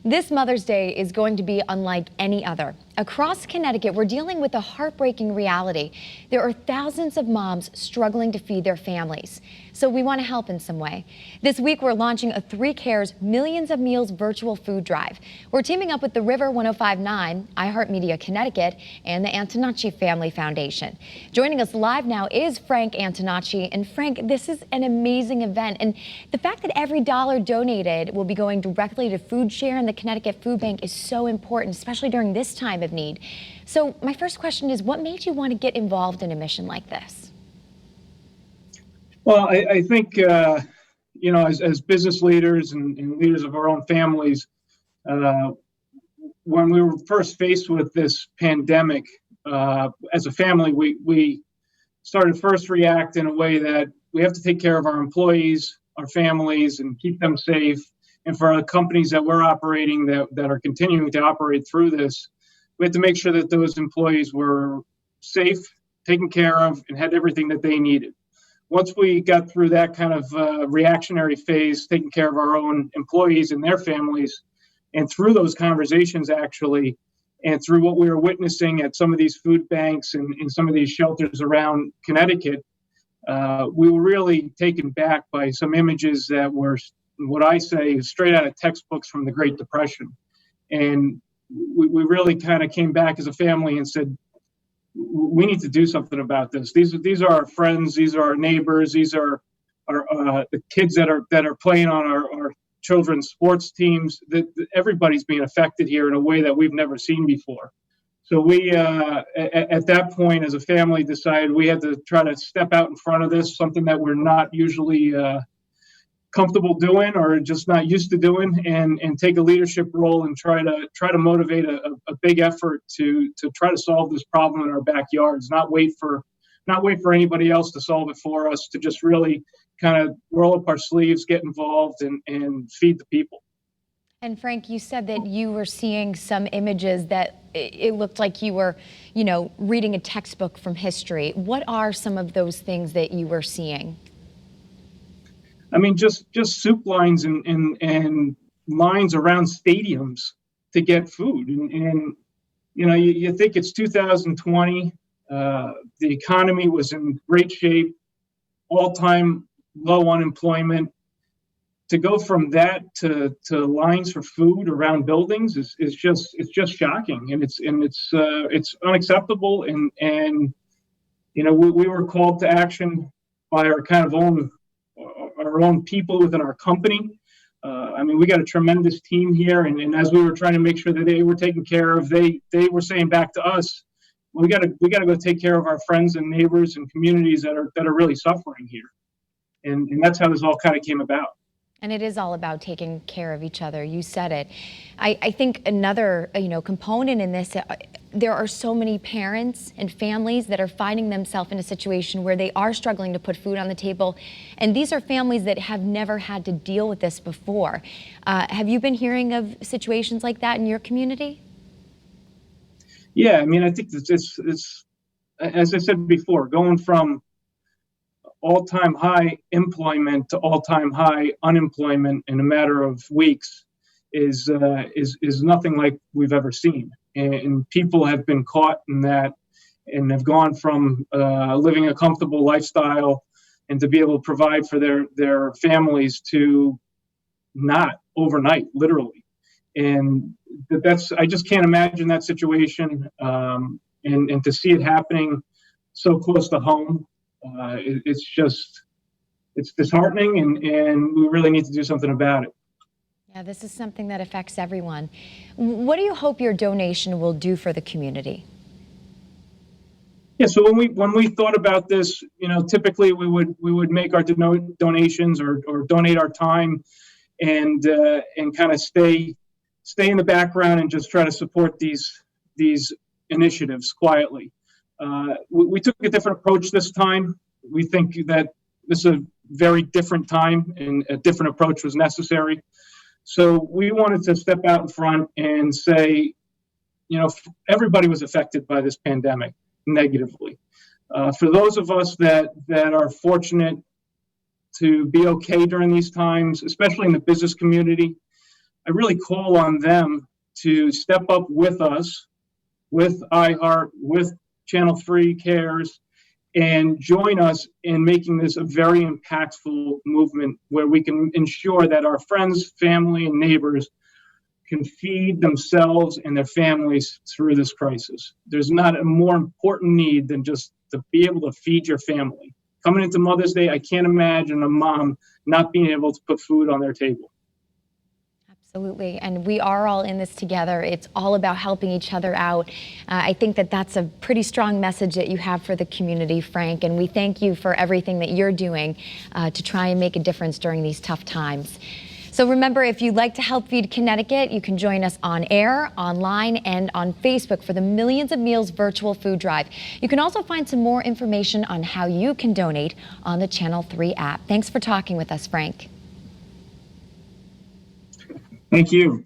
This Mother's Day is going to be unlike any other. Across Connecticut, we're dealing with a heartbreaking reality. There are thousands of moms struggling to feed their families. So we want to help in some way. This week, we're launching a 3 Cares Millions of Meals virtual food drive. We're teaming up with the River 1059, iHeartMedia Connecticut, and the Antonacci Family Foundation. Joining us live now is Frank Antonacci. And Frank, this is an amazing event. And the fact that every dollar donated will be going directly to Food Share and the Connecticut Food Bank is so important, especially during this time of need. So my first question is, what made you want to get involved in a mission like this? Well, I think, as business leaders and leaders of our own families, when we were first faced with this pandemic, as a family, we started first react in a way that we have to take care of our employees, our families, and keep them safe. And for the companies that we're operating that are continuing to operate through this, we had to make sure that those employees were safe, taken care of, and had everything that they needed. Once we got through that kind of reactionary phase, taking care of our own employees and their families, and through those conversations actually, and through what we were witnessing at some of these food banks and in some of these shelters around Connecticut, we were really taken back by some images that were, what I say, straight out of textbooks from the Great Depression. And we really kind of came back as a family and said, we need to do something about this. These are our friends. These are our neighbors. These are the kids that are playing on our children's sports teams. That everybody's being affected here in a way that we've never seen before. So we, at that point, as a family, decided we had to try to step out in front of this, something that we're not usually comfortable doing or just not used to doing, and take a leadership role and try to motivate a big effort to try to solve this problem in our backyards, not wait for anybody else to solve it for us, to just really kind of roll up our sleeves, get involved, and feed the people. And Frank, you said that you were seeing some images that it looked like you were, reading a textbook from history. What are some of those things that you were seeing? I mean, just soup lines and lines around stadiums to get food. And you think it's 2020. The economy was in great shape, all-time low unemployment. To go from that to lines for food around buildings is just shocking, and it's unacceptable. And we were called to action by our own people within our company. We got a tremendous team here, and as we were trying to make sure that they were taken care of, they were saying back to us, we got to go take care of our friends and neighbors and communities that are really suffering here, and that's how this all kind of came about. And it is all about taking care of each other. You said it. I think another, component in this, there are so many parents and families that are finding themselves in a situation where they are struggling to put food on the table. And these are families that have never had to deal with this before. Have you been hearing of situations like that in your community? Yeah, I think it's as I said before, going from all-time high employment to all-time high unemployment in a matter of weeks is nothing like we've ever seen. And people have been caught in that and have gone from living a comfortable lifestyle and to be able to provide for their families to not overnight, literally. And I just can't imagine that situation. And to see it happening so close to home, it's disheartening, and we really need to do something about it. Yeah, this is something that affects everyone. What do you hope your donation will do for the community? Yeah, so when we thought about this, typically we would make our donations or donate our time and kind of stay in the background and just try to support these initiatives quietly. We took a different approach this time. We think that this is a very different time and a different approach was necessary. So we wanted to step out in front and say, everybody was affected by this pandemic negatively. For those of us that are fortunate to be okay during these times, especially in the business community, I really call on them to step up with us, with iHeart, with Channel 3 Cares, and join us in making this a very impactful movement where we can ensure that our friends, family, and neighbors can feed themselves and their families through this crisis. There's not a more important need than just to be able to feed your family. Coming into Mother's Day, I can't imagine a mom not being able to put food on their table. Absolutely, and we are all in this together. It's all about helping each other out. I think that that's a pretty strong message that you have for the community, Frank, and we thank you for everything that you're doing to try and make a difference during these tough times. So remember, if you'd like to help feed Connecticut, you can join us on air, online, and on Facebook for the Millions of Meals virtual food drive. You can also find some more information on how you can donate on the Channel 3 app. Thanks for talking with us, Frank. Thank you.